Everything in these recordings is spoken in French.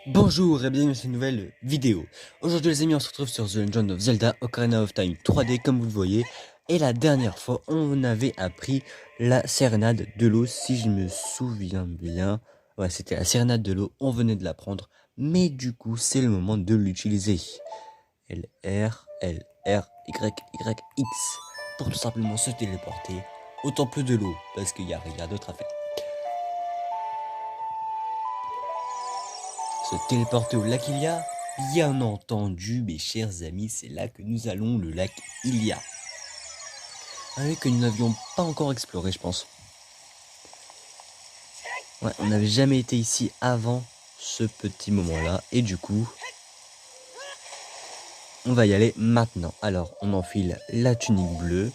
Bonjour et bienvenue dans cette nouvelle vidéo. Aujourd'hui les amis, on se retrouve sur The Legend of Zelda Ocarina of Time 3D comme vous le voyez. Et la dernière fois, on avait appris la sérénade de l'eau, si je me souviens bien. Ouais, c'était la sérénade de l'eau, on venait de l'apprendre. Mais du coup, c'est le moment de l'utiliser. LR, LR, Y, X. Pour tout simplement se téléporter au temple de l'eau. Parce qu'il n'y a rien d'autre à faire. Se téléporter au lac Ilia, bien entendu mes chers amis, c'est là que nous allons, le lac Ilia. Un lac que nous n'avions pas encore exploré je pense. Ouais, on n'avait jamais été ici avant ce petit moment là, et du coup, on va y aller maintenant. Alors, on enfile la tunique bleue,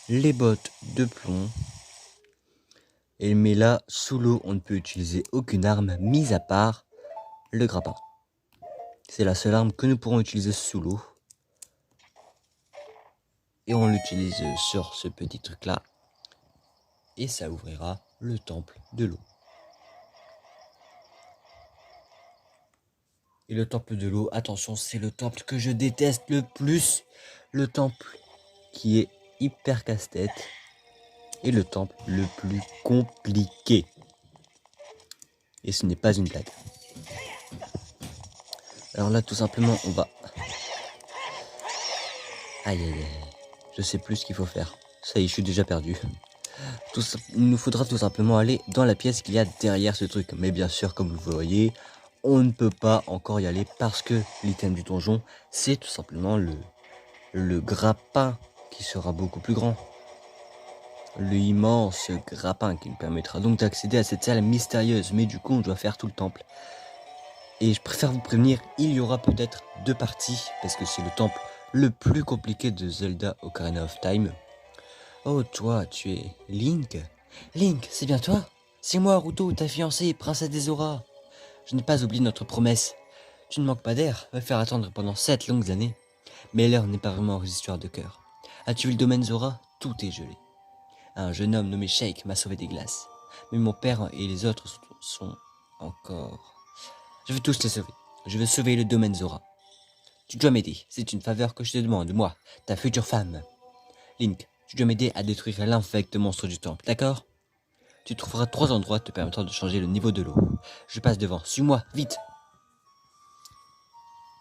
les bottes de plomb, et mais là, sous l'eau, on ne peut utiliser aucune arme, mis à part le grappin. C'est la seule arme que nous pourrons utiliser sous l'eau. Et on l'utilise sur ce petit truc là. Et ça ouvrira le temple de l'eau. Et le temple de l'eau, attention, c'est le temple que je déteste le plus. Le temple qui est hyper casse-tête. Et le temple le plus compliqué. Et ce n'est pas une blague. Alors là, tout simplement, on va... Aïe, aïe, aïe. Je sais plus ce qu'il faut faire. Ça y est, je suis déjà perdu. Il nous faudra tout simplement aller dans la pièce qu'il y a derrière ce truc. Mais bien sûr, comme vous le voyez, on ne peut pas encore y aller parce que l'item du donjon, c'est tout simplement le grappin qui sera beaucoup plus grand. L'immense grappin qui nous permettra donc d'accéder à cette salle mystérieuse. Mais du coup, on doit faire tout le temple. Et je préfère vous prévenir, il y aura peut-être deux parties parce que c'est le temple le plus compliqué de Zelda Ocarina of Time. Oh, toi, tu es Link? Link, c'est bien toi? C'est moi, Ruto, ta fiancée, princesse des auras. Je n'ai pas oublié notre promesse. Tu ne manques pas d'air, va faire attendre pendant 7 longues années. Mais l'heure n'est pas vraiment aux histoires de cœur. As-tu vu le domaine Zora? Tout est gelé. Un jeune homme nommé Sheik m'a sauvé des glaces. Mais mon père et les autres sont encore... Je veux tous les sauver. Je veux sauver le domaine Zora. Tu dois m'aider, c'est une faveur que je te demande, moi, ta future femme. Link, tu dois m'aider à détruire l'infect monstre du temple, d'accord? Tu trouveras 3 endroits te permettant de changer le niveau de l'eau. Je passe devant, suis-moi, vite!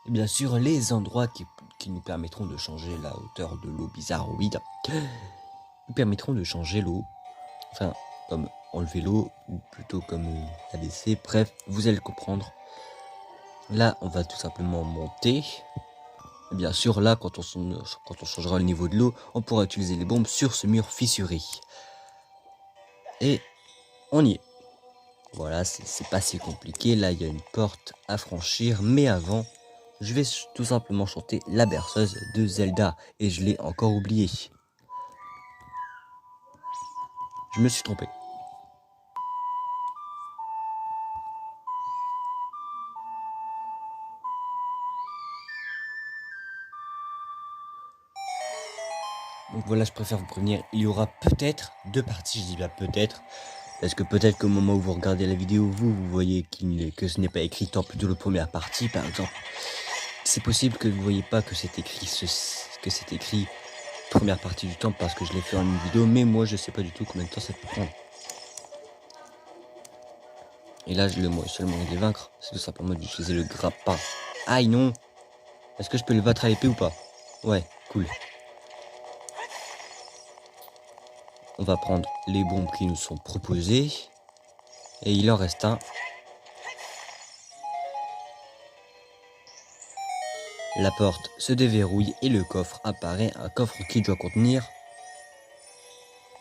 Et bien sûr, les endroits qui nous permettront de changer la hauteur de l'eau bizarroïde nous permettront de changer l'eau, enfin, comme enlever l'eau, ou plutôt comme ADC, bref, vous allez le comprendre. Là, on va tout simplement monter. Et bien sûr, là, quand on changera le niveau de l'eau, on pourra utiliser les bombes sur ce mur fissuré. Et on y est. Voilà, c'est pas si compliqué. Là, il y a une porte à franchir. Mais avant, je vais tout simplement chanter la berceuse de Zelda. Et je l'ai encore oublié. Je me suis trompé. Donc voilà, je préfère vous prévenir. Il y aura peut-être deux parties. Je dis bien peut-être. Parce que peut-être qu'au moment où vous regardez la vidéo, vous voyez que ce n'est pas écrit temple de la première partie, par exemple. C'est possible que vous ne voyez pas que c'est écrit première partie du temple parce que je l'ai fait en une vidéo, mais moi je sais pas du tout combien de temps ça peut prendre. Et là, le seul moyen de les vaincre, c'est tout simplement d'utiliser le grappin. Aïe non! Est-ce que je peux le battre à l'épée ou pas? Ouais, cool. On va prendre les bombes qui nous sont proposées. Et il en reste un. La porte se déverrouille et le coffre apparaît, un coffre qui doit contenir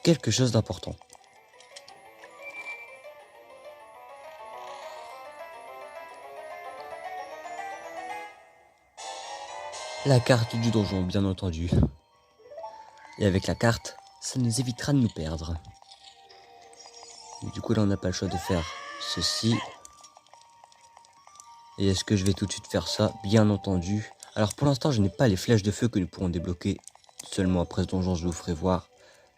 quelque chose d'important. La carte du donjon, bien entendu. Et avec la carte, ça nous évitera de nous perdre. Et du coup, là, on n'a pas le choix de faire ceci. Et est-ce que je vais tout de suite faire ça? Bien entendu. Alors, pour l'instant, je n'ai pas les flèches de feu que nous pourrons débloquer seulement après ce donjon. Je vous ferai voir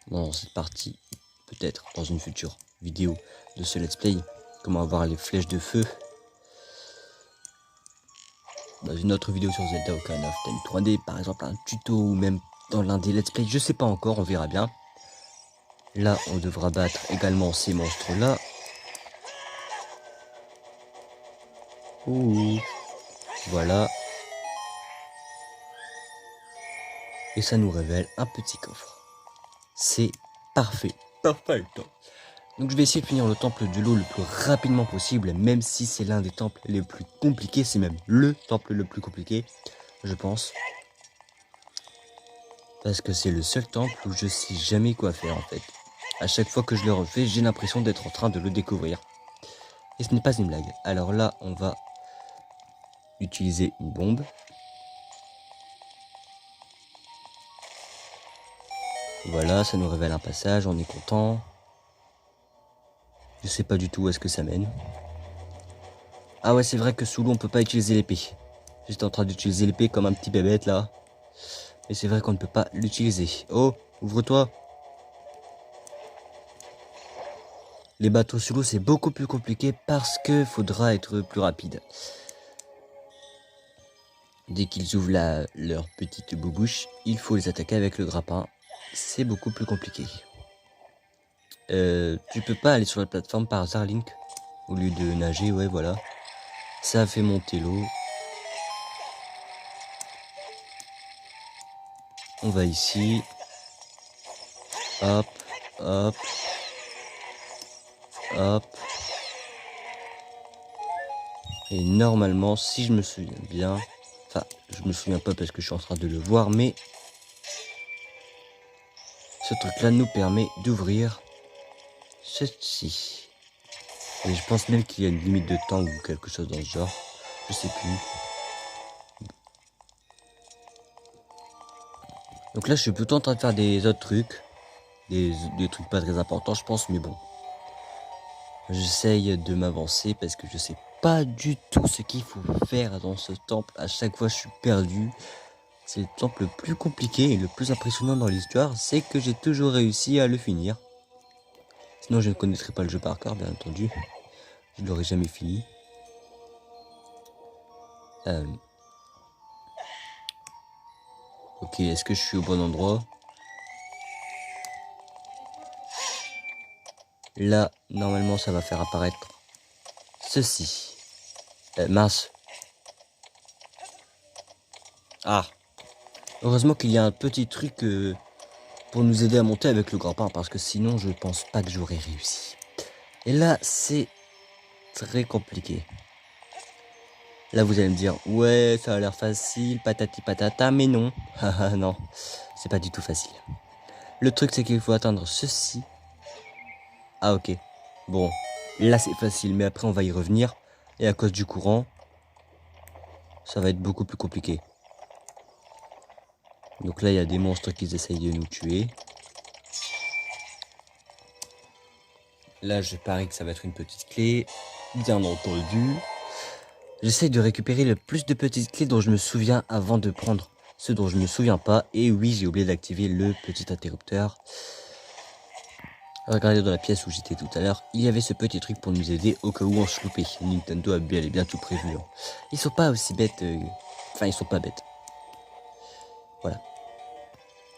dans cette partie, peut-être dans une future vidéo de ce let's play, comment avoir les flèches de feu. dans une autre vidéo sur Zelda Ocarina of Time 3D, par exemple un tuto ou même dans l'un des let's play, je sais pas encore, on verra bien. Là, on devra battre également ces monstres-là. Ouh, voilà. Et ça nous révèle un petit coffre. C'est parfait. Parfait. Donc je vais essayer de finir le temple de l'eau le plus rapidement possible, même si c'est l'un des temples les plus compliqués. C'est même le temple le plus compliqué, je pense. Parce que c'est le seul temple où je sais jamais quoi faire en fait. À chaque fois que je le refais, j'ai l'impression d'être en train de le découvrir. Et ce n'est pas une blague. Alors là, on va utiliser une bombe. Voilà, ça nous révèle un passage, on est content. Je sais pas du tout où est-ce que ça mène. Ah ouais, c'est vrai que sous l'eau, on peut pas utiliser l'épée. J'étais en train d'utiliser l'épée comme un petit bébête là. Mais c'est vrai qu'on ne peut pas l'utiliser. Oh, ouvre-toi. Les bateaux sous l'eau, c'est beaucoup plus compliqué parce que faudra être plus rapide. Dès qu'ils ouvrent leur petite boubouche, il faut les attaquer avec le grappin. C'est beaucoup plus compliqué. Tu peux pas aller sur la plateforme par hasard, Link? Au lieu de nager, ouais, voilà. Ça fait monter l'eau. On va ici. Hop, hop. Hop. Et normalement, si je me souviens bien... Enfin, je me souviens pas parce que je suis en train de le voir, mais... Ce truc-là nous permet d'ouvrir ceci. Et je pense même qu'il y a une limite de temps ou quelque chose dans ce genre. Je sais plus. Donc là, je suis plutôt en train de faire des autres trucs. Des trucs pas très importants, je pense, mais bon. J'essaye de m'avancer parce que je sais pas du tout ce qu'il faut faire dans ce temple. À chaque fois, je suis perdu. C'est le temple le plus compliqué et le plus impressionnant dans l'histoire, c'est que j'ai toujours réussi à le finir. Sinon, je ne connaîtrais pas le jeu par cœur, bien entendu. Je l'aurais jamais fini. Ok, est-ce que je suis au bon endroit? Là, normalement, ça va faire apparaître ceci. Mince. Ah. Heureusement qu'il y a un petit truc pour nous aider à monter avec le grappin, parce que sinon, je pense pas que j'aurais réussi. Et là, c'est très compliqué. Là, vous allez me dire, ouais, ça a l'air facile, patati patata, mais non. Haha, non, c'est pas du tout facile. Le truc, c'est qu'il faut atteindre ceci. Ah, ok. Bon, là, c'est facile, mais après, on va y revenir. Et à cause du courant, ça va être beaucoup plus compliqué. Donc là, il y a des monstres qui essayent de nous tuer. Là, je parie que ça va être une petite clé, bien entendu. J'essaye de récupérer le plus de petites clés dont je me souviens avant de prendre ceux dont je ne me souviens pas. Et oui, j'ai oublié d'activer le petit interrupteur. Regardez dans la pièce où j'étais tout à l'heure, il y avait ce petit truc pour nous aider au cas où on se loupait. Nintendo a bien tout prévu. Hein. Ils sont pas aussi bêtes. Enfin, ils sont pas bêtes. Voilà.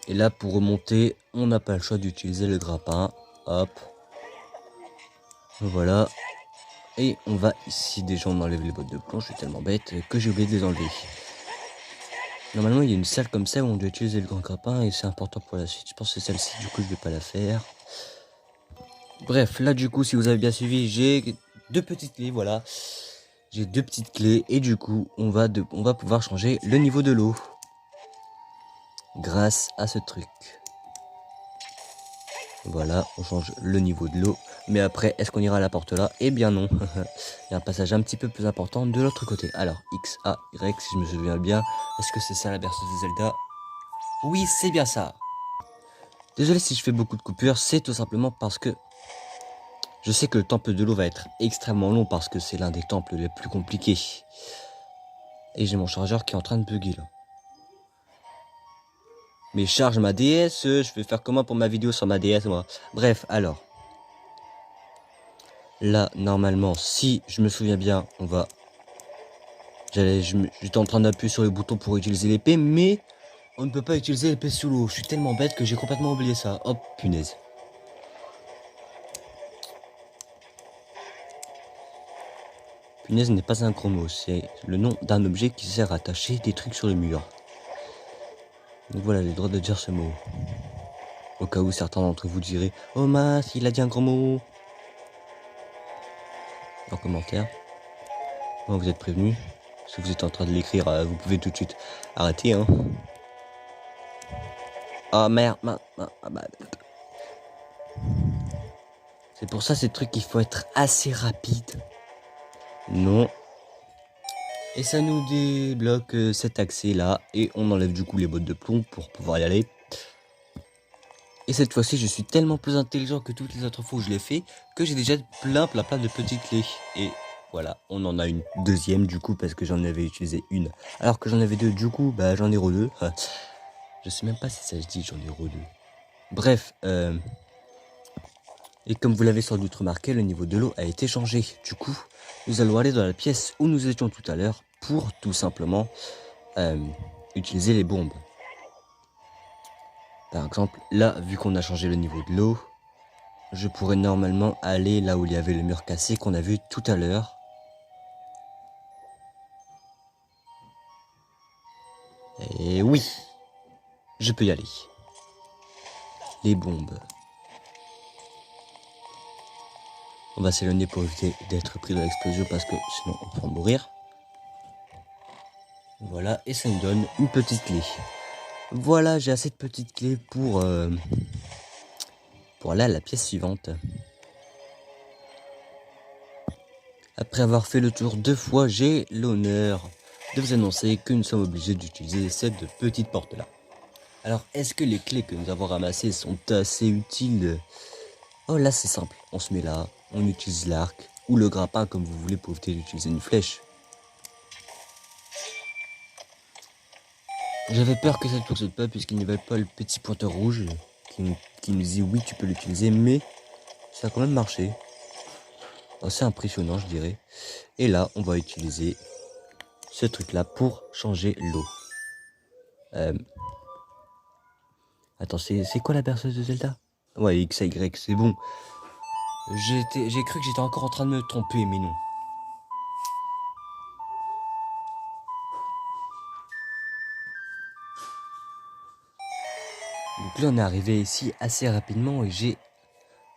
Et là, pour remonter, on n'a pas le choix d'utiliser le grappin. Hop. Voilà. Et on va ici, déjà on enlève les bottes de plomb, je suis tellement bête que j'ai oublié de les enlever. Normalement il y a une salle comme ça où on doit utiliser le grand grappin et c'est important pour la suite. Je pense que c'est celle-ci, du coup je vais pas la faire. Bref, là du coup si vous avez bien suivi, j'ai deux petites clés, voilà. J'ai deux petites clés et du coup on va pouvoir changer le niveau de l'eau. Grâce à ce truc. Voilà, on change le niveau de l'eau. Mais après, est-ce qu'on ira à la porte là? Eh bien non. Il y a un passage un petit peu plus important de l'autre côté. Alors, X, A, Y, si je me souviens bien. Est-ce que c'est ça la berceuse de Zelda? Oui, c'est bien ça. Désolé si je fais beaucoup de coupures, c'est tout simplement parce que je sais que le temple de l'eau va être extrêmement long parce que c'est l'un des temples les plus compliqués. Et j'ai mon chargeur qui est en train de bugger là. Mais charge ma DS, je vais faire comment pour ma vidéo sur ma DS moi? Bref, alors. Là, normalement, si je me souviens bien, on va J'étais en train d'appuyer sur le bouton pour utiliser l'épée, mais on ne peut pas utiliser l'épée sous l'eau. Je suis tellement bête que j'ai complètement oublié ça. Hop, punaise. Punaise n'est pas un gros mot, c'est le nom d'un objet qui sert à attacher des trucs sur le mur. Donc voilà, j'ai le droit de dire ce mot. Au cas où certains d'entre vous diraient « Oh mince, il a dit un gros mot !» En commentaire. Bon, vous êtes prévenus. Si vous êtes en train de l'écrire, vous pouvez tout de suite arrêter. Hein. Ah merde, c'est pour ça ces trucs, il faut être assez rapide. Non. Et ça nous débloque cet accès là. Et on enlève du coup les bottes de plomb pour pouvoir y aller. Et cette fois-ci, je suis tellement plus intelligent que toutes les autres fois où je l'ai fait, que j'ai déjà plein de petites clés. Et voilà, on en a une deuxième du coup, parce que j'en avais utilisé une. Alors que j'en avais deux, du coup, bah j'en ai re-deux. Je sais même pas si ça se dit, j'en ai re-deux. Bref, et comme vous l'avez sans doute remarqué, le niveau de l'eau a été changé. Du coup, nous allons aller dans la pièce où nous étions tout à l'heure pour tout simplement utiliser les bombes. Par exemple, là, vu qu'on a changé le niveau de l'eau, je pourrais normalement aller là où il y avait le mur cassé qu'on a vu tout à l'heure. Et oui, je peux y aller. Les bombes. On va s'éloigner pour éviter d'être pris dans l'explosion parce que sinon on peut en mourir. Voilà, et ça nous donne une petite clé. Voilà, j'ai assez de petites clés pour aller à la pièce suivante. Après avoir fait le tour 2 fois, j'ai l'honneur de vous annoncer que nous sommes obligés d'utiliser cette petite porte-là. Alors, est-ce que les clés que nous avons ramassées sont assez utiles? Oh, là, c'est simple. On se met là, on utilise l'arc ou le grappin comme vous voulez pour éviter d'utiliser une flèche. J'avais peur que ça ne fonctionne pas puisqu'il n'y avait pas le petit pointeur rouge qui nous dit oui, tu peux l'utiliser, mais ça a quand même marché. Assez impressionnant, je dirais. Et là, on va utiliser ce truc-là pour changer l'eau. Attends, c'est quoi la berceuse de Zelda? Ouais, XY, c'est bon. J'ai cru que j'étais encore en train de me tromper, mais non. Donc là, on est arrivé ici assez rapidement et j'ai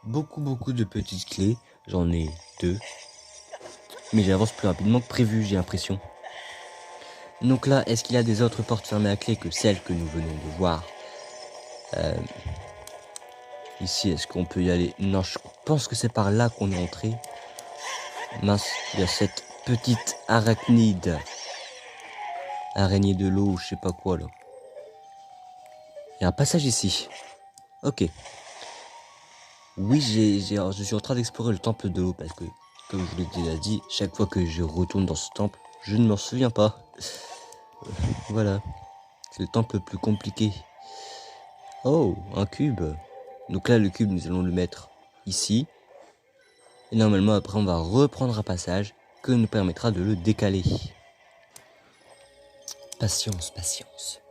beaucoup de petites clés. J'en ai 2. Mais j'avance plus rapidement que prévu, j'ai l'impression. Donc là, est-ce qu'il y a des autres portes fermées à clé que celles que nous venons de voir? Ici, est-ce qu'on peut y aller? Non, je pense que c'est par là qu'on est entré. Mince, il y a cette petite arachnide. Araignée de l'eau, je sais pas quoi là. Il y a un passage ici. Ok. Oui, je suis en train d'explorer le temple de l'eau parce que, comme je vous l'ai déjà dit, chaque fois que je retourne dans ce temple, je ne m'en souviens pas. Voilà. C'est le temple le plus compliqué. Oh, un cube. Donc là, le cube, nous allons le mettre ici. Et normalement, après, on va reprendre un passage que nous permettra de le décaler. Patience, patience.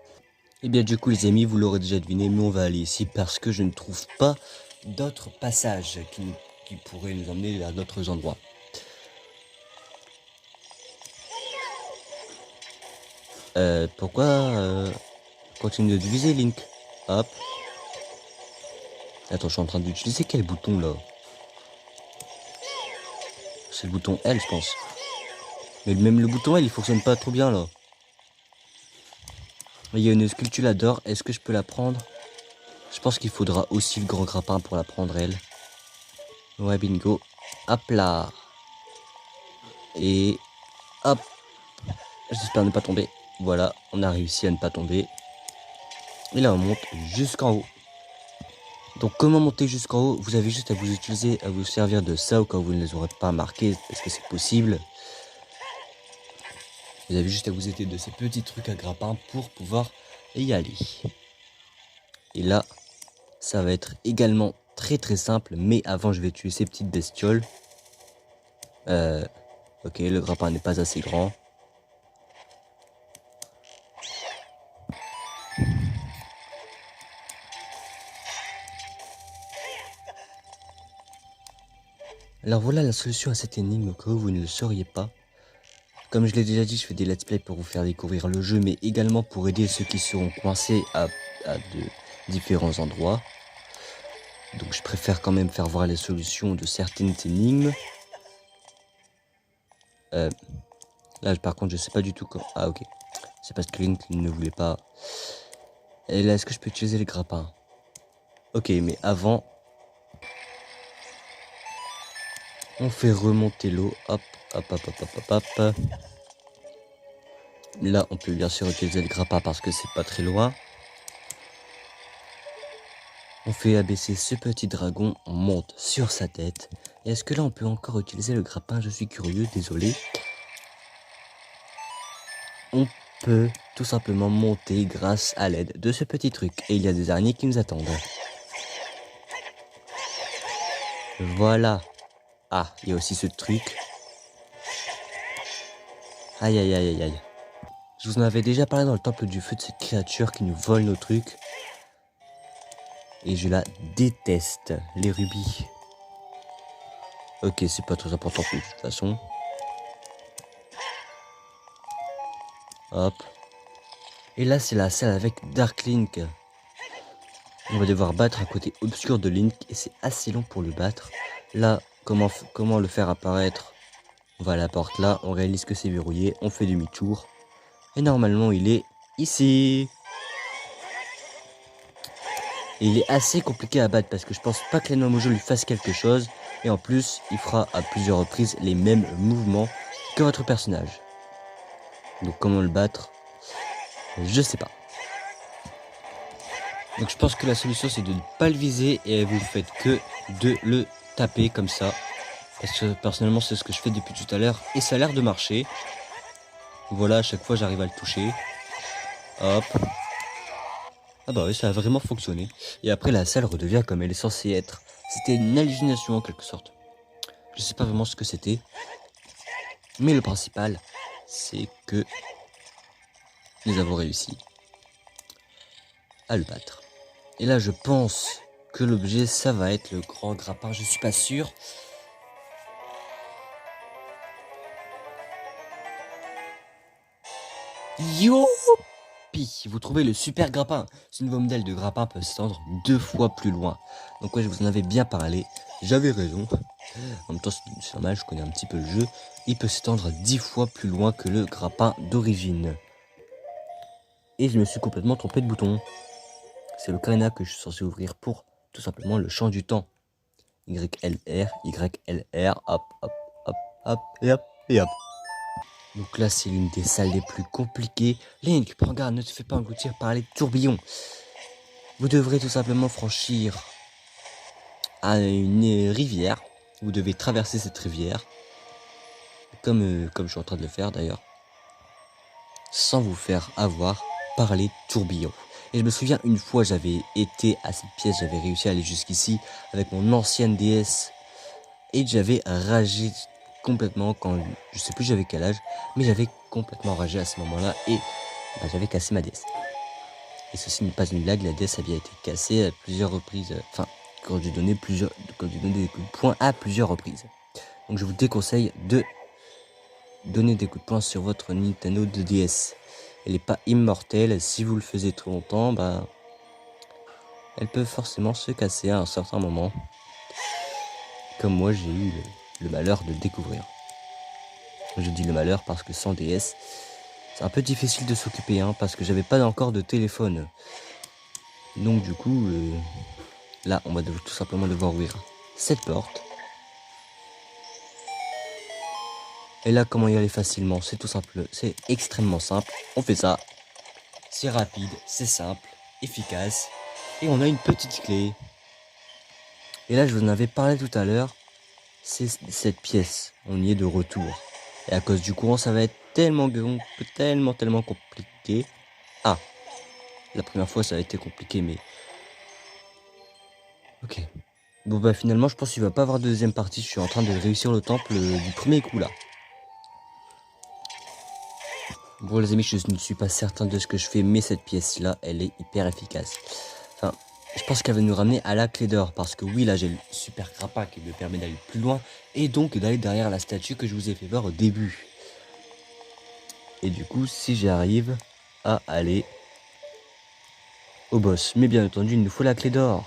Et bien du coup les amis, vous l'aurez déjà deviné, mais on va aller ici parce que je ne trouve pas d'autres passages qui pourraient nous emmener à d'autres endroits. Pourquoi continue de diviser Link? Hop. Attends, je suis en train d'utiliser quel bouton là? C'est le bouton L je pense. Mais même le bouton L il fonctionne pas trop bien là. Il y a une sculpture d'or, est-ce que je peux la prendre? Je pense qu'il faudra aussi le grand grappin pour la prendre elle. Ouais, bingo. Hop là. Et hop. J'espère ne pas tomber. Voilà, on a réussi à ne pas tomber. Et là, on monte jusqu'en haut. Donc, comment monter jusqu'en haut? Vous avez juste à vous servir de ça au cas où vous ne les aurez pas marqués. Est-ce que c'est possible? Vous avez juste à vous aider de ces petits trucs à grappin pour pouvoir y aller. Et là, ça va être également très simple. Mais avant, je vais tuer ces petites bestioles. Ok, le grappin n'est pas assez grand. Alors voilà la solution à cette énigme que vous ne le sauriez pas. Comme je l'ai déjà dit, je fais des let's play pour vous faire découvrir le jeu, mais également pour aider ceux qui seront coincés à de différents endroits. Donc je préfère quand même faire voir les solutions de certaines énigmes. Là par contre je sais pas du tout comment... Ah ok. C'est parce que Link ne voulait pas... Et là est-ce que je peux utiliser les grappins? Ok, mais avant... On fait remonter l'eau. Hop, hop, hop, hop, hop, hop, hop. Là on peut bien sûr utiliser le grappin parce que c'est pas très loin. On fait abaisser ce petit dragon, on monte sur sa tête. Et est-ce que là on peut encore utiliser le grappin? Je suis curieux, désolé. On peut tout simplement monter grâce à l'aide de ce petit truc. Et il y a des araignées qui nous attendent. Voilà. Ah, il y a aussi ce truc. Aïe aïe aïe aïe aïe. Je vous en avais déjà parlé dans le temple du feu de cette créature qui nous vole nos trucs. Et je la déteste, les rubis. Ok, c'est pas très important de toute façon. Hop. Et là, c'est la salle avec Dark Link. On va devoir battre un côté obscur de Link et c'est assez long pour le battre. Là, comment le faire apparaître? On va à la porte là, on réalise que c'est verrouillé, on fait demi-tour. Et normalement, il est ici. Et il est assez compliqué à battre parce que je pense pas que l'ennemi Mojo lui fasse quelque chose. Et en plus, il fera à plusieurs reprises les mêmes mouvements que votre personnage. Donc comment le battre? Je sais pas. Donc je pense que la solution c'est de ne pas le viser et vous faites que de le taper comme ça. Parce que personnellement c'est ce que je fais depuis tout à l'heure et ça a l'air de marcher. Voilà, à chaque fois j'arrive à le toucher. Hop. Ah bah oui, ça a vraiment fonctionné. Et après la salle redevient comme elle est censée être. C'était une hallucination en quelque sorte. Je sais pas vraiment ce que c'était. Mais le principal, c'est que nous avons réussi à le battre. Et là je pense que l'objet ça va être le grand grappin, je suis pas sûr. Youpi! Vous trouvez le super grappin. Ce nouveau modèle de grappin peut s'étendre 2 fois plus loin. Donc ouais, je vous en avais bien parlé. J'avais raison. En même temps, c'est normal, je connais un petit peu le jeu. Il peut s'étendre 10 fois plus loin que le grappin d'origine. Et je me suis complètement trompé de bouton. C'est le carénat que je suis censé ouvrir pour tout simplement le champ du temps. YLR, YLR, hop, hop, hop, hop, et hop, et hop. Donc là, c'est l'une des salles les plus compliquées. Link, prends garde, ne te fais pas engloutir par les tourbillons. Vous devrez tout simplement franchir une rivière. Vous devez traverser cette rivière. Comme je suis en train de le faire d'ailleurs. Sans vous faire avoir par les tourbillons. Et je me souviens, une fois, j'avais été à cette pièce. J'avais réussi à aller jusqu'ici avec mon ancienne DS. Et j'avais ragé complètement quand... Je sais plus j'avais quel âge. Mais j'avais complètement ragé à ce moment-là. Et bah, j'avais cassé ma DS. Et ceci n'est pas une blague, la DS avait été cassée à plusieurs reprises. Enfin, quand j'ai donné des coups de poing à plusieurs reprises. Donc je vous déconseille de donner des coups de poing sur votre Nintendo 2DS. Elle n'est pas immortelle, si vous le faisiez trop longtemps, bah... Elle peut forcément se casser à un certain moment. Comme moi j'ai eu le malheur de le découvrir. Je dis le malheur parce que sans DS, c'est un peu difficile de s'occuper, hein, parce que j'avais pas encore de téléphone. Donc du coup, là on va tout simplement devoir ouvrir cette porte. Et là, comment y aller facilement? C'est tout simple, c'est extrêmement simple. On fait ça, c'est rapide, c'est simple, efficace. Et on a une petite clé. Et là, je vous en avais parlé tout à l'heure. C'est cette pièce, on y est de retour. Et à cause du courant, ça va être tellement compliqué. Ah, la première fois, ça a été compliqué, mais... Ok. Bon bah finalement, je pense qu'il va pas avoir de deuxième partie. Je suis en train de réussir le temple du premier coup, là. Bon les amis, je ne suis pas certain de ce que je fais, mais cette pièce-là, elle est hyper efficace. Enfin, Je pense qu'elle va nous ramener à la clé d'or. Parce que oui, là, j'ai le super grappin qui me permet d'aller plus loin. Et donc d'aller derrière la statue que je vous ai fait voir au début. Et du coup, si j'arrive à aller au boss. Mais bien entendu, il nous faut la clé d'or.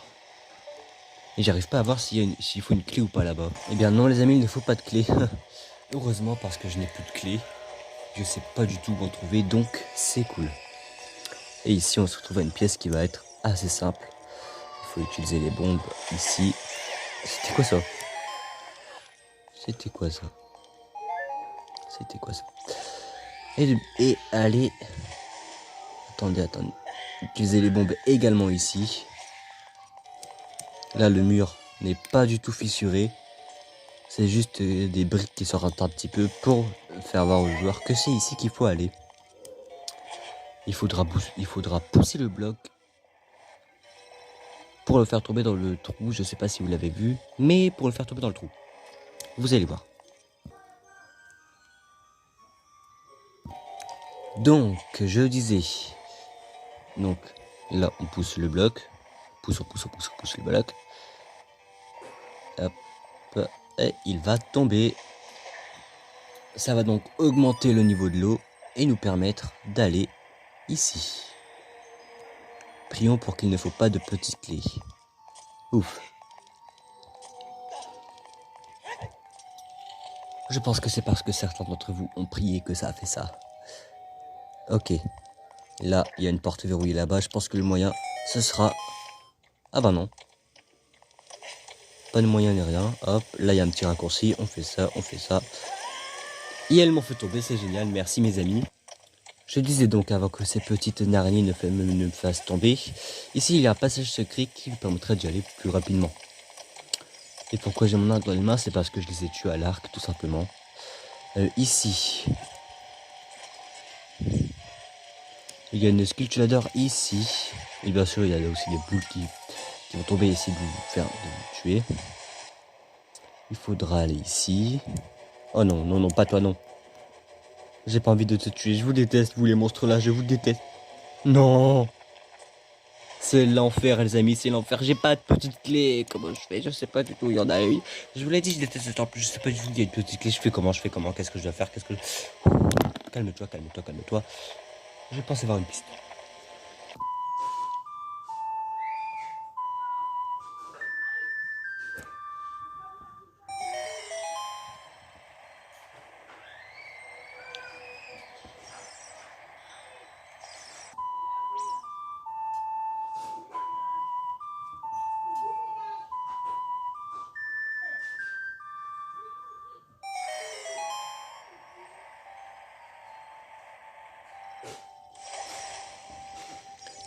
Et j'arrive pas à voir s'il faut une clé ou pas là-bas. Eh bien non les amis, il ne faut pas de clé. Heureusement parce que je n'ai plus de clé. Je sais pas du tout où en trouver, donc c'est cool. Et ici on se retrouve à une pièce qui va être assez simple. Il faut utiliser les bombes ici. C'était quoi ça? C'était quoi ça? C'était quoi ça? Et allez. Attendez. Utiliser les bombes également ici. Là le mur n'est pas du tout fissuré. C'est juste des briques qui sortent un petit peu pour faire voir aux joueurs que c'est ici qu'il faut aller. Il faudra pousser le bloc pour le faire tomber dans le trou. Je ne sais pas si vous l'avez vu, mais pour le faire tomber dans le trou. Vous allez voir. Donc, je disais. Donc, là, on pousse le bloc. On pousse le bloc. Hop. Et il va tomber. Ça va donc augmenter le niveau de l'eau et nous permettre d'aller ici. Prions pour qu'il ne faut pas de petites clés. Ouf. Je pense que c'est parce que certains d'entre vous ont prié que ça a fait ça. Ok. Là, il y a une porte verrouillée là-bas. Je pense que le moyen, ce sera... Ah bah non. Pas de moyen ni rien. Hop, là, il y a un petit raccourci. On fait ça, on fait ça. Et elles m'ont fait tomber, c'est génial. Merci mes amis. Je disais donc avant que ces petites araignées ne me fassent tomber. Ici, il y a un passage secret qui vous permettrait d'y aller plus rapidement. Et pourquoi j'ai mon arc dans les mains? C'est parce que je les ai tués à l'arc, tout simplement. Ici... Il y a une sculpture ici. Et bien sûr, il y a aussi des boules qui vont tomber ici de vous tuer. Il faudra aller ici. Oh non, non, non, pas toi, non. J'ai pas envie de te tuer. Je vous déteste, vous les monstres là, je vous déteste. Non. C'est l'enfer, les amis, c'est l'enfer. J'ai pas de petite clé. Comment je fais? Je sais pas du tout. Il y en a eu. Je vous l'ai dit, je déteste ce temple. Je sais pas du tout. Il y a une petite clé. Je fais comment? Qu'est-ce que je dois faire? Calme-toi, calme-toi, calme-toi. Je pense avoir une piste.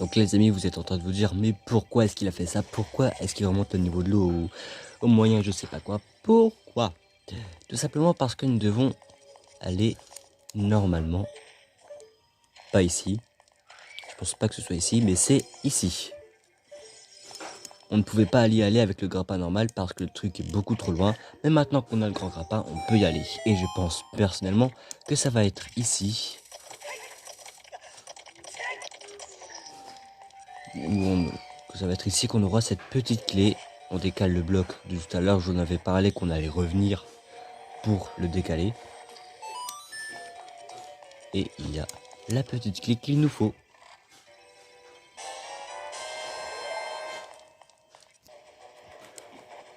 Donc les amis, vous êtes en train de vous dire, mais pourquoi est-ce qu'il a fait ça? Pourquoi est-ce qu'il remonte le niveau de l'eau au moyen, je sais pas quoi? Pourquoi? Tout simplement parce que nous devons aller normalement, pas ici. Je pense pas que ce soit ici, mais c'est ici. On ne pouvait pas y aller avec le grappin normal parce que le truc est beaucoup trop loin. Mais maintenant qu'on a le grand grappin, on peut y aller. Et je pense personnellement que ça va être ici. Que ça va être ici qu'on aura cette petite clé. On décale le bloc de tout à l'heure. Je vous en avais parlé qu'on allait revenir pour le décaler. Et il y a la petite clé qu'il nous faut.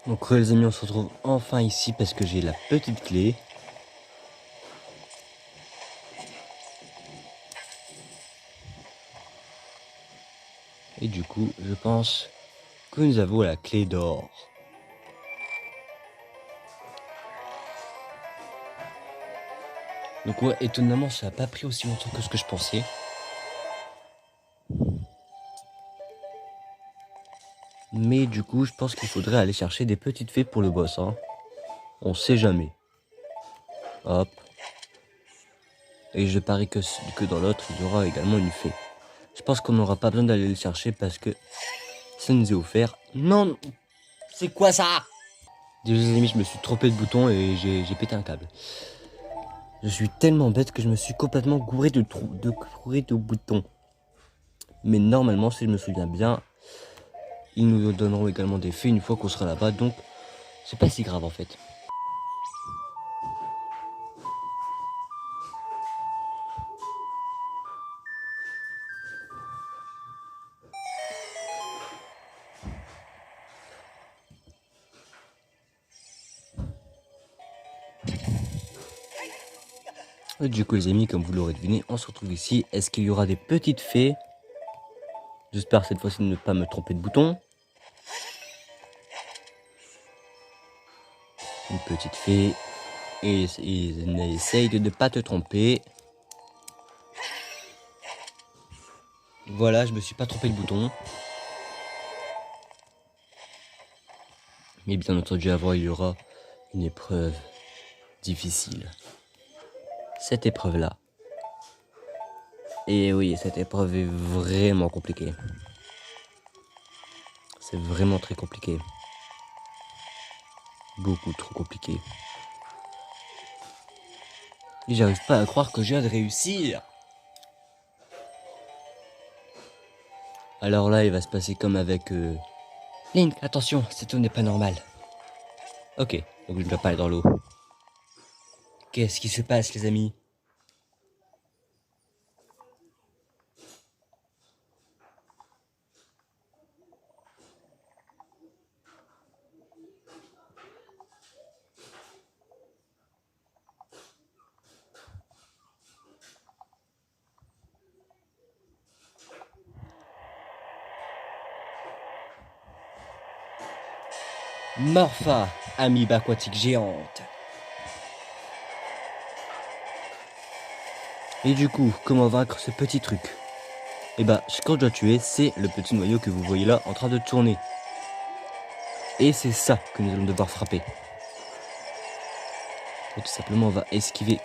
Donc les amis, on se retrouve enfin ici parce que j'ai la petite clé. Et du coup, je pense que nous avons la clé d'or. Donc ouais, étonnamment, ça n'a pas pris aussi longtemps que ce que je pensais. Mais du coup, je pense qu'il faudrait aller chercher des petites fées pour le boss. Hein. On sait jamais. Hop. Et je parie que dans l'autre, il y aura également une fée. Je pense qu'on n'aura pas besoin d'aller le chercher parce que ça nous est offert. Non, c'est quoi ça? Désolé les amis, je me suis trompé de bouton et j'ai pété un câble. Je suis tellement bête que je me suis complètement gouré de boutons. Mais normalement, si je me souviens bien, Ils nous donneront également des fées une fois qu'on sera là-bas, donc c'est pas si grave en fait. Et du coup les amis, comme vous l'aurez deviné, on se retrouve ici. Est-ce qu'il y aura des petites fées? J'espère cette fois-ci ne pas me tromper de bouton. Une petite fée. Et essaye de ne pas te tromper. Voilà, je me suis pas trompé de bouton. Mais bien entendu, avant, il y aura une épreuve difficile. Cette épreuve-là. Et oui, cette épreuve est vraiment compliquée. C'est vraiment très compliqué. Beaucoup trop compliqué. Et j'arrive pas à croire que je viens de réussir. Alors là, il va se passer comme avec... Link, attention, cette eau n'est pas normale. Ok, donc je ne dois pas aller dans l'eau. Qu'est-ce qui se passe, les amis? Morpha, amibe aquatique géante. Et du coup, comment vaincre ce petit truc? Et bah, ce qu'on doit tuer, c'est le petit noyau que vous voyez là en train de tourner. Et c'est ça que nous allons devoir frapper. Et tout simplement, on va esquiver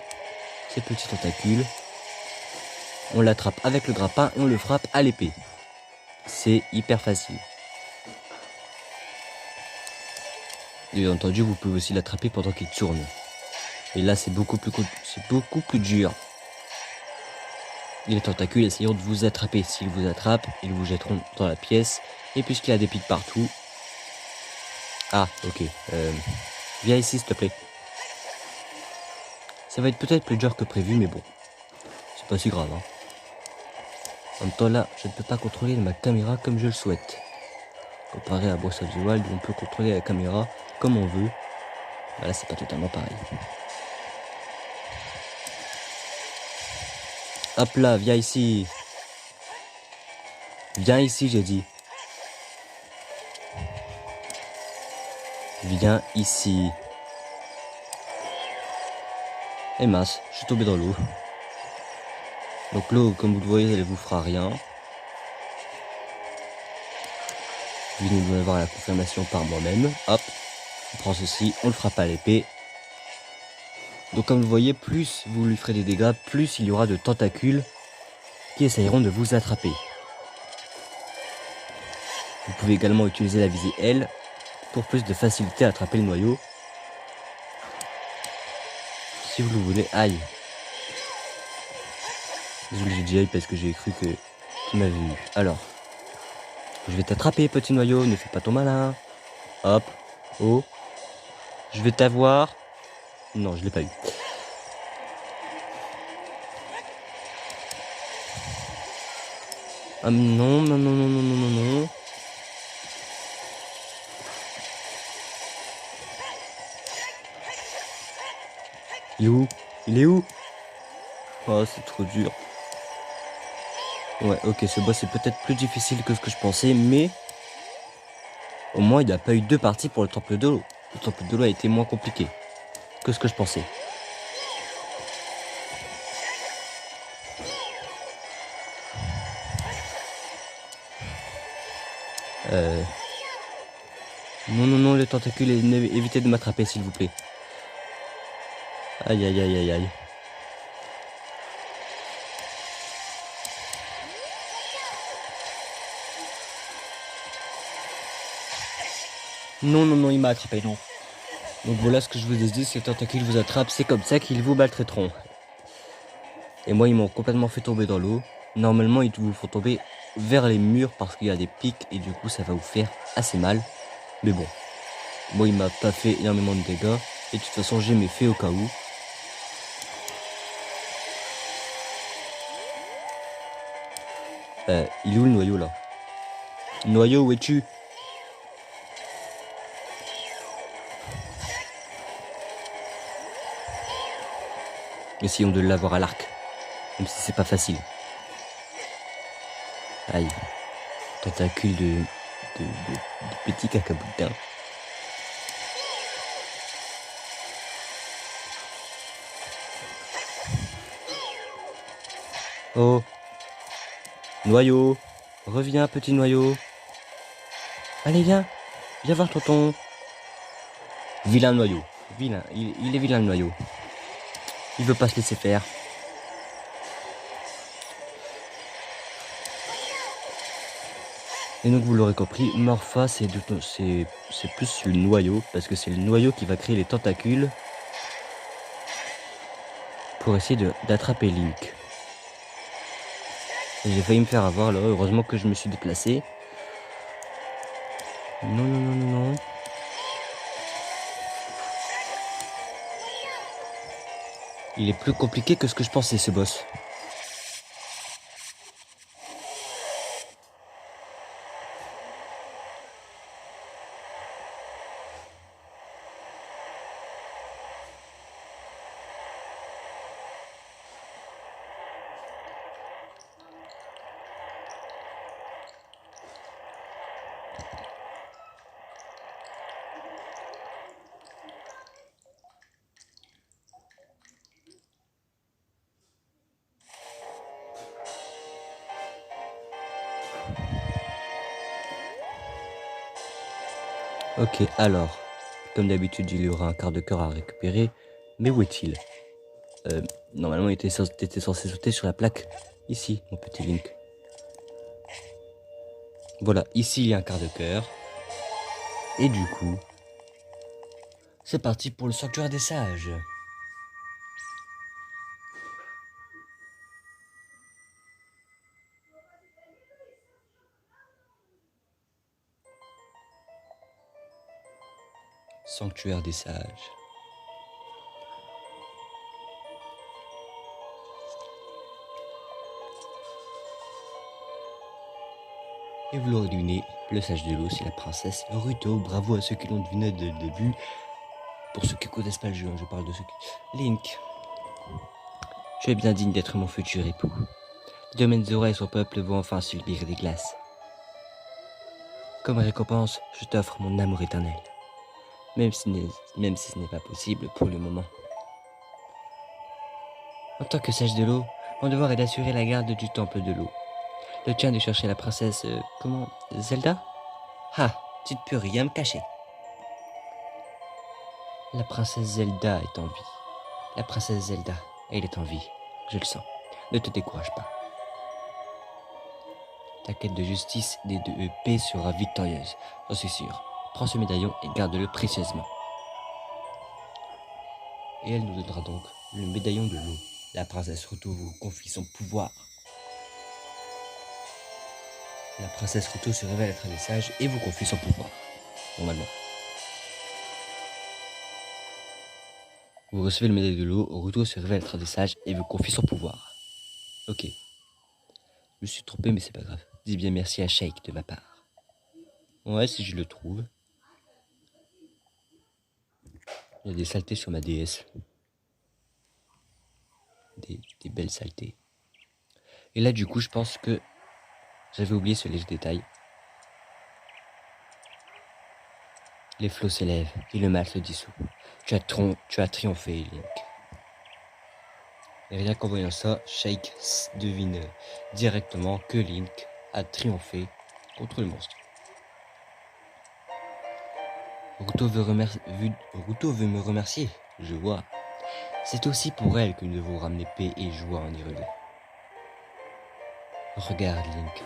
ces petits tentacules. On l'attrape avec le grappin et on le frappe à l'épée. C'est hyper facile. Et bien entendu, vous pouvez aussi l'attraper pendant qu'il tourne. Et là, c'est beaucoup plus dur. Et les tentacules essayeront de vous attraper. S'ils vous attrapent, ils vous jetteront dans la pièce. Et puisqu'il y a des pics partout... Ah, ok. Viens ici, s'il te plaît. Ça va être peut-être plus dur que prévu, mais bon. C'est pas si grave, hein. En même temps, là, je ne peux pas contrôler ma caméra comme je le souhaite. Comparé à Breath of the Wild, où on peut contrôler la caméra comme on veut. Là, c'est pas totalement pareil. Hop là, viens ici. Viens ici, j'ai dit. Viens ici. Et mince, je suis tombé dans l'eau. Donc l'eau, comme vous le voyez, elle vous fera rien. Je vais avoir la confirmation par moi-même. Hop, on prend ceci, on le frappe à l'épée. Donc comme vous le voyez, plus vous lui ferez des dégâts, plus il y aura de tentacules qui essayeront de vous attraper. Vous pouvez également utiliser la visée L pour plus de facilité à attraper le noyau. Si vous le voulez, aïe. Désolé, j'ai dit aïe parce que j'ai cru que tu m'avais eu. Alors, je vais t'attraper, petit noyau, ne fais pas ton malin. Hop, oh, je vais t'avoir. Non, je l'ai pas eu. Ah non, non, non, non, non, non, non, non. Il est où? Il est où? Oh, c'est trop dur. Ouais, ok, ce boss est peut-être plus difficile que ce que je pensais, mais... Au moins, il n'y a pas eu deux parties pour le temple de l'eau. Le temple de l'eau a été moins compliqué que ce que je pensais. Non, non, non, les tentacules, évitez de m'attraper, s'il vous plaît. Aïe, aïe, aïe, aïe, aïe. Non, non, non, il m'a attrapé, non. Donc voilà ce que je vous ai dit, si les tentacules vous attrapent, c'est comme ça qu'ils vous maltraiteront. Et moi, ils m'ont complètement fait tomber dans l'eau. Normalement, ils vous font tomber vers les murs parce qu'il y a des pics et du coup ça va vous faire assez mal. Mais bon, moi il m'a pas fait énormément de dégâts et de toute façon j'ai mes fées au cas où. Il est où le noyau là? Noyau, où es-tu? Essayons de l'avoir à l'arc, même si c'est pas facile. Aïe, tentacule de petit cacaboudin. Oh, noyau, reviens petit noyau. Allez viens voir tonton. Vilain noyau, vilain, il est vilain le noyau. Il veut pas se laisser faire. Et donc vous l'aurez compris, Morpha c'est plus le noyau, parce que c'est le noyau qui va créer les tentacules pour essayer d'attraper Link. Et j'ai failli me faire avoir là, heureusement que je me suis déplacé. Non, non, non, non, non. Il est plus compliqué que ce que je pensais ce boss. Ok, alors, comme d'habitude, il y aura un quart de cœur à récupérer. Mais où est-il? Normalement, il était censé sauter sur la plaque. Ici, mon petit Link. Voilà, ici, il y a un quart de cœur. Et du coup, c'est parti pour le sanctuaire des sages. Sanctuaire des sages. Et vous l'aurez deviné, le sage de l'eau, c'est la princesse Ruto. Bravo à ceux qui l'ont deviné dès le début. Pour ceux qui ne connaissent pas le jeu, je parle de ceux qui... Link, tu es bien digne d'être mon futur époux. Le domaine Zora et son peuple vont enfin subir des glaces. Comme récompense, je t'offre mon amour éternel. Même si ce n'est pas possible pour le moment. En tant que sage de l'eau, mon devoir est d'assurer la garde du temple de l'eau. Le tien de chercher la princesse... comment? Zelda? Ah, tu ne peux rien me cacher. La princesse Zelda est en vie. La princesse Zelda, elle est en vie. Je le sens. Ne te décourage pas. Ta quête de justice et de paix sera victorieuse, j'en suis sûr. Prends ce médaillon et garde-le précieusement. Et elle nous donnera donc le médaillon de l'eau. La princesse Ruto vous confie son pouvoir. La princesse Ruto se révèle être des sages et vous confie son pouvoir. Normalement. Vous recevez le médaillon de l'eau, Ruto se révèle être des sages et vous confie son pouvoir. Ok. Je me suis trompé mais c'est pas grave. Dis bien merci à Sheik de ma part. Ouais, si je le trouve. Il y a des saletés sur ma DS. Des belles saletés. Et là du coup je pense que j'avais oublié ce léger détail. Les flots s'élèvent et le mal se dissout. Tu as triomphé, Link. Et rien qu'en voyant ça, Sheik devine directement que Link a triomphé contre le monstre. Ruto veut me remercier, je vois. C'est aussi pour elle que nous devons ramener paix et joie en Hyrule. Regarde, Link.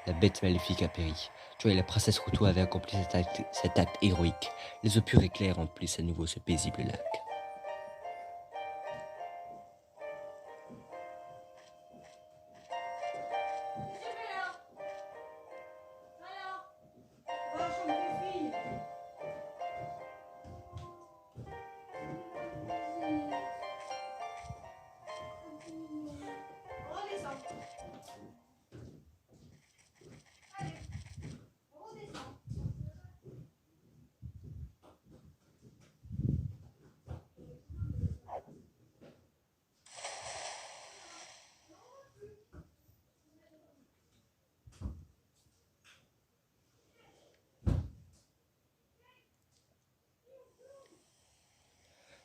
La bête maléfique a péri. Tu et la princesse Ruto avaient accompli cet acte héroïque. Les eaux pures et claires remplissent à nouveau ce paisible lac.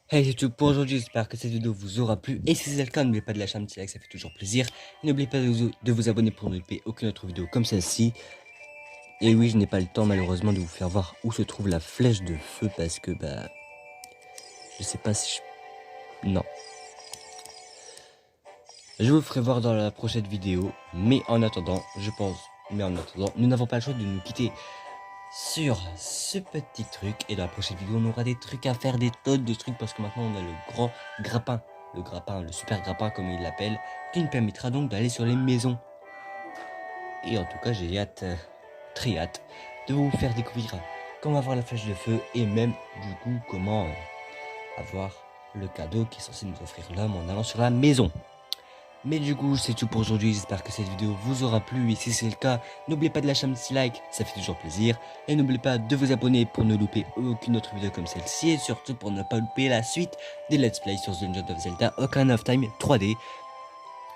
Hey, c'est tout pour aujourd'hui, j'espère que cette vidéo vous aura plu. Et si c'est le cas, n'oubliez pas de lâcher un petit like, ça fait toujours plaisir. Et n'oubliez pas de vous abonner pour ne louper aucune autre vidéo comme celle-ci. Et oui, je n'ai pas le temps malheureusement de vous faire voir où se trouve la flèche de feu parce que je sais pas si je... Non. Je vous le ferai voir dans la prochaine vidéo. Mais en attendant, nous n'avons pas le choix de nous quitter sur ce petit truc. Et dans la prochaine vidéo, on aura des trucs à faire, des tonnes de trucs parce que maintenant on a le grand grappin. Le grappin, le super grappin comme il l'appelle, qui nous permettra donc d'aller sur les maisons. Et en tout cas, j'ai hâte, très hâte, de vous faire découvrir comment avoir la flèche de feu et même du coup comment avoir le cadeau qui est censé nous offrir l'homme en allant sur la maison. Mais du coup, c'est tout pour aujourd'hui. J'espère que cette vidéo vous aura plu. Et si c'est le cas, n'oubliez pas de lâcher un petit like, ça fait toujours plaisir. Et n'oubliez pas de vous abonner pour ne louper aucune autre vidéo comme celle-ci. Et surtout pour ne pas louper la suite des Let's Play sur The Legend of Zelda Ocarina of Time 3D.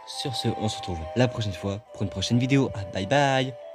Sur ce, on se retrouve la prochaine fois pour une prochaine vidéo. Bye bye!